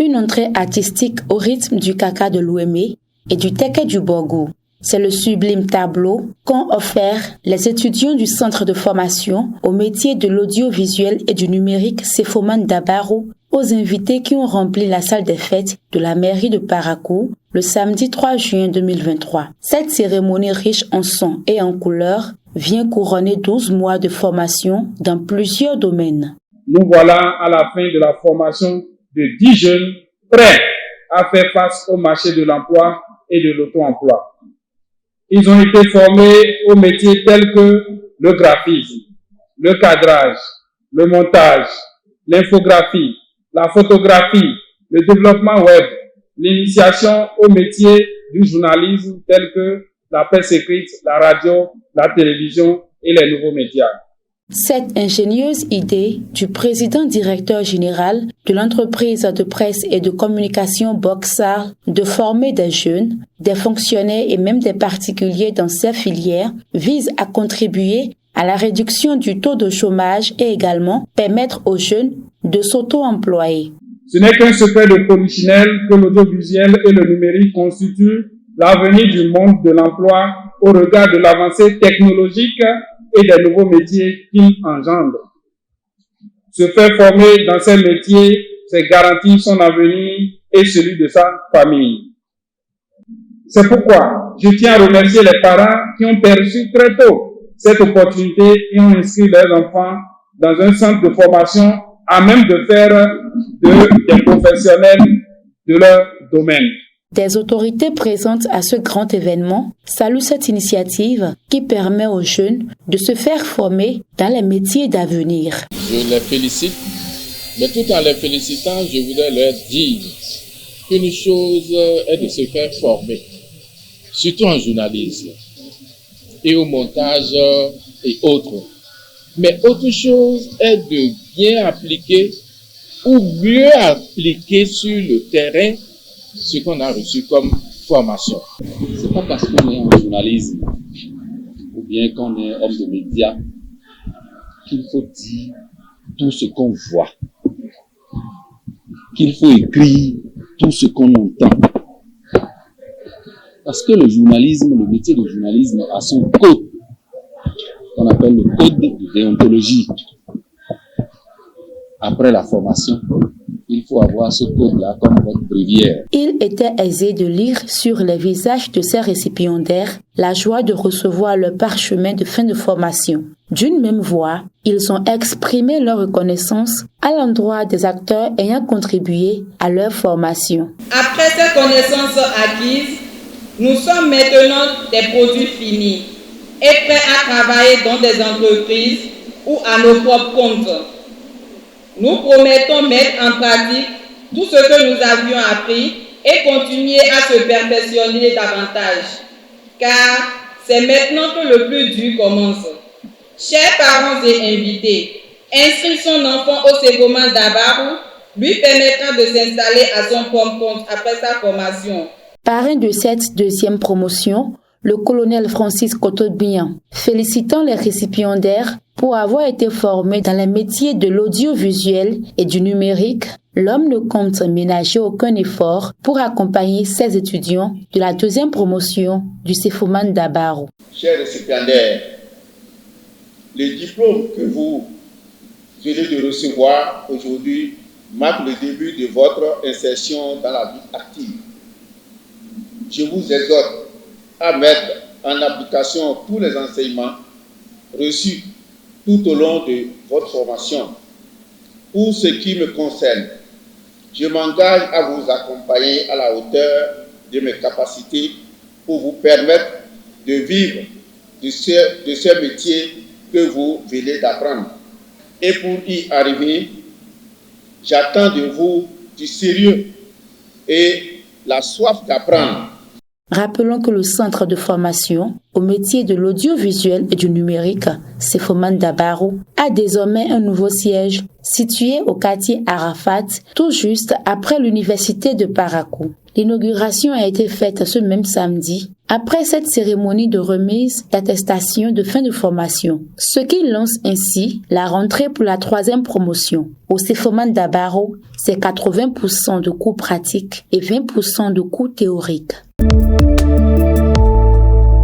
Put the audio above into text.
Une entrée artistique au rythme du kaka de l'Ouémé et du teke du Borgou. C'est le sublime tableau qu'ont offert les étudiants du centre de formation au métier de l'audiovisuel et du numérique Sefoman Dabarou aux invités qui ont rempli la salle des fêtes de la mairie de Parakou le samedi 3 juin 2023. Cette cérémonie riche en sons et en couleurs vient couronner 12 mois de formation dans plusieurs domaines. Nous voilà à la fin de la formation de 10 jeunes prêts à faire face au marché de l'emploi et de l'auto-emploi. Ils ont été formés aux métiers tels que le graphisme, le cadrage, le montage, l'infographie, la photographie, le développement web, l'initiation aux métiers du journalisme tels que la presse écrite, la radio, la télévision et les nouveaux médias. Cette ingénieuse idée du président directeur général de l'entreprise de presse et de communication Boxar de former des jeunes, des fonctionnaires et même des particuliers dans ces filières vise à contribuer à la réduction du taux de chômage et également permettre aux jeunes de s'auto-employer. Ce n'est qu'un secret de polichinelle que l'audiovisuel et le numérique constituent l'avenir du monde de l'emploi au regard de l'avancée technologique et des nouveaux métiers qu'il engendre. Se faire former dans ces métiers, c'est garantir son avenir et celui de sa famille. C'est pourquoi je tiens à remercier les parents qui ont perçu très tôt cette opportunité et ont inscrit leurs enfants dans un centre de formation à même de faire des professionnels de leur domaine. Des autorités présentes à ce grand événement saluent cette initiative qui permet aux jeunes de se faire former dans les métiers d'avenir. Je les félicite, mais tout en les félicitant, je voudrais leur dire qu'une chose est de se faire former, surtout en journalisme et au montage et autres. Mais autre chose est de bien appliquer ou mieux appliquer sur le terrain ce qu'on a reçu comme formation. C'est pas parce qu'on est en journalisme ou bien qu'on est homme de médias qu'il faut dire tout ce qu'on voit, qu'il faut écrire tout ce qu'on entend. Parce que le journalisme, le métier de journalisme a son code, qu'on appelle le code de déontologie. Après la formation, il faut avoir ce code-là comme votre bréviaire. Il était aisé de lire sur les visages de ces récipiendaires la joie de recevoir leur parchemin de fin de formation. D'une même voix, ils ont exprimé leur reconnaissance à l'endroit des acteurs ayant contribué à leur formation. Après ces connaissances acquises, nous sommes maintenant des produits finis et prêts à travailler dans des entreprises ou à nos propres comptes. Nous promettons mettre en pratique tout ce que nous avions appris et continuer à se perfectionner davantage, car c'est maintenant que le plus dur commence. Chers parents et invités, inscrire son enfant au Sefoman Dabarou lui permettra de s'installer à son propre compte après sa formation. Parrain de cette deuxième promotion, le colonel Francis Kotobien, félicitant les récipiendaires pour avoir été formés dans les métiers de l'audiovisuel et du numérique, l'homme ne compte ménager aucun effort pour accompagner ses étudiants de la deuxième promotion du Sefoman Dabarou. Chers récipiendaires, les diplômes que vous venez de recevoir aujourd'hui marquent le début de votre insertion dans la vie active. Je vous exhorte à mettre en application tous les enseignements reçus tout au long de votre formation. Pour ce qui me concerne, je m'engage à vous accompagner à la hauteur de mes capacités pour vous permettre de vivre de ce métier que vous venez d'apprendre. Et pour y arriver, j'attends de vous du sérieux et la soif d'apprendre. Rappelons que le centre de formation au métier de l'audiovisuel et du numérique, Cefoman Dabaro, a désormais un nouveau siège situé au quartier Arafat, tout juste après l'université de Parakou. L'inauguration a été faite ce même samedi, après cette cérémonie de remise d'attestation de fin de formation, ce qui lance ainsi la rentrée pour la 3e promotion. Au Cefoman Dabaro, c'est 80% de cours pratiques et 20% de cours théoriques.